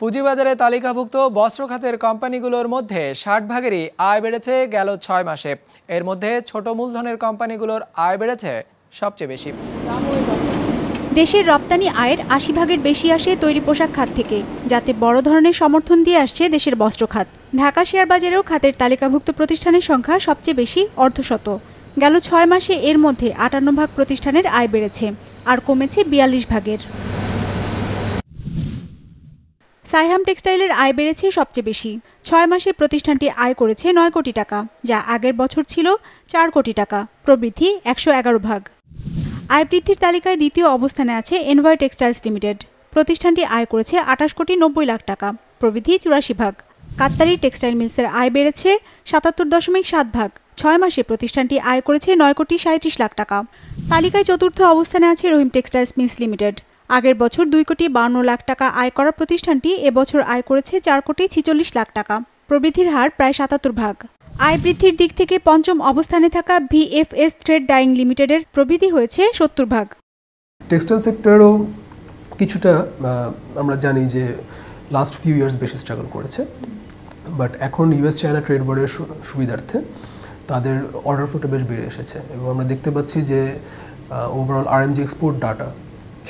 পুঁজিবাজারে তালিকাভুক্ত বস্ত্র খাতের কোম্পানিগুলোর মধ্যে ৬০ ভাগেরই আয় বেড়েছে গেল ৬ মাসে। এর মধ্যে ছোট মূলধনের কোম্পানিগুলোর আয় বেড়েছে সবচেয়ে বেশি। দেশের রপ্তানি আয়ের ৮০ ভাগের বেশি আসে তৈরি পোশাক খাত থেকে, যাতে বড় ধরনের সমর্থন দিয়ে আসছে দেশের বস্ত্র খাত। ঢাকা শেয়ার বাজারেও খাতের তালিকাভুক্ত প্রতিষ্ঠানের সংখ্যা সবচেয়ে বেশি, অর্ধশত। গেল ৬ মাসে এর মধ্যে ৫৮ ভাগ প্রতিষ্ঠানের আয় বেড়েছে, আর কমেছে ৪২ ভাগের। সাইহাম টেক্সটাইলের আয় বেড়েছে সবচেয়ে বেশি। ৬ মাসে প্রতিষ্ঠানটি আয় করেছে ৯ কোটি টাকা, যা আগের বছর ছিল ৪ কোটি টাকা, প্রবৃদ্ধি ১১১ ভাগ। আয় বৃদ্ধির তালিকায় দ্বিতীয় অবস্থানে আছে এনভয় টেক্সটাইলস লিমিটেড। প্রতিষ্ঠানটি আয় করেছে ২৮ কোটি ৯০ লাখ টাকা, প্রবৃদ্ধি ৮৪ ভাগ। কাত্তারি টেক্সটাইল মিলসের আয় বেড়েছে ৭৭.৭ ভাগ। ৬ মাসে প্রতিষ্ঠানটি আয় করেছে ৯ কোটি ৩৭ লাখ টাকা। তালিকায় চতুর্থ অবস্থানে আছে রহিম টেক্সটাইলস মিলস লিমিটেড। আগের বছর ২ কোটি ৫২ লাখ টাকা আয় করা প্রতিষ্ঠানটি এবছর আয় করেছে ৪ কোটি ৪৬ লাখ টাকা, প্রবৃদ্ধির হার প্রায় ৭৭ ভাগ। আয় বৃদ্ধির দিক থেকে পঞ্চম অবস্থানে থাকা ভিএফএস থ্রেড ডাইং লিমিটেডের প্রবৃদ্ধি হয়েছে ৭০ ভাগ। টেক্সটাইল সেক্টরও কিছুটা আমরা জানি যে লাস্ট ফিউ ইয়ার্স বেশি স্ট্রাগল করেছে, বাট এখন ইউএস চায়না ট্রেড বোর্ডের সুবিধার্থে তাদের অর্ডার ফ্লোটা বেশ বেড়ে এসেছে এবং আমরা দেখতে পাচ্ছি যে ওভারঅল আরএমজি এক্সপোর্ট ডাটা,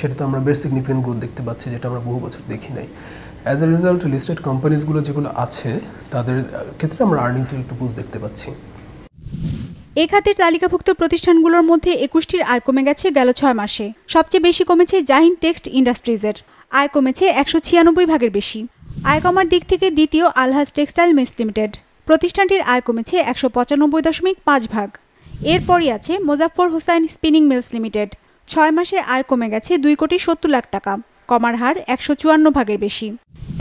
সেটাতে আমরা বেশ সিগনিফিকেন্ট গ্রোথ দেখতে পাচ্ছি, যেটা আমরা বহু বছর দেখি নাই। অ্যাজ এ রেজাল্ট লিস্টেড কোম্পানিজগুলো যেগুলো আছে তাদের ক্ষেত্রে আমরা আর্নিংসের একটু বুস্ট দেখতে পাচ্ছি। এ খাতের তালিকাভুক্ত প্রতিষ্ঠানগুলোর মধ্যে ২১টির আয় কমে গেছে গেল ৬ মাসে। সবচেয়ে বেশি কমেছে জাহিন টেক্সট ইন্ডাস্ট্রিজের, আয় কমেছে ১৯৬ ভাগের বেশি। আয় কমার দিক থেকে দ্বিতীয় আলহাজ টেক্সটাইল মিলস লিমিটেড। প্রতিষ্ঠানটির আয় কমেছে ১৯৫.৫ ভাগ। এরপরই আছে Mozaffar Hossain spinning mills limited. ৬ মাসে আয় কমে গেছে ২ কোটি ৭০ লাখ টাকা, কমার হার ১৫৪ ভাগের বেশি।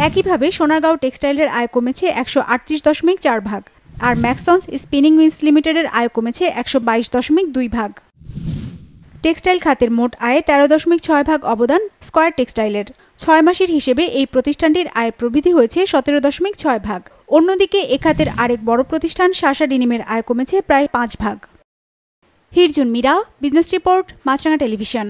একইভাবে সোনারগাঁও টেক্সটাইলের আয় কমেছে ১৩৮.৪ ভাগ, আর ম্যাক্সন্স স্পিনিং মিলস লিমিটেডের আয় কমেছে ১২২.২ ভাগ। টেক্সটাইল খাতের মোট আয়ে ১৩.৬ ভাগ অবদান স্কয়ার টেক্সটাইলের। ৬ মাসের হিসেবে এই প্রতিষ্ঠানটির আয়ের প্রবৃদ্ধি হয়েছে ১৭.৬ ভাগ। অন্যদিকে এ খাতের আরেক বড় প্রতিষ্ঠান শাসা ডেনিমের আয় কমেছে প্রায় ৫ ভাগ। হিরজুন মীরা, বিজনেস রিপোর্ট, মাছরাঙা টেলিভিশন।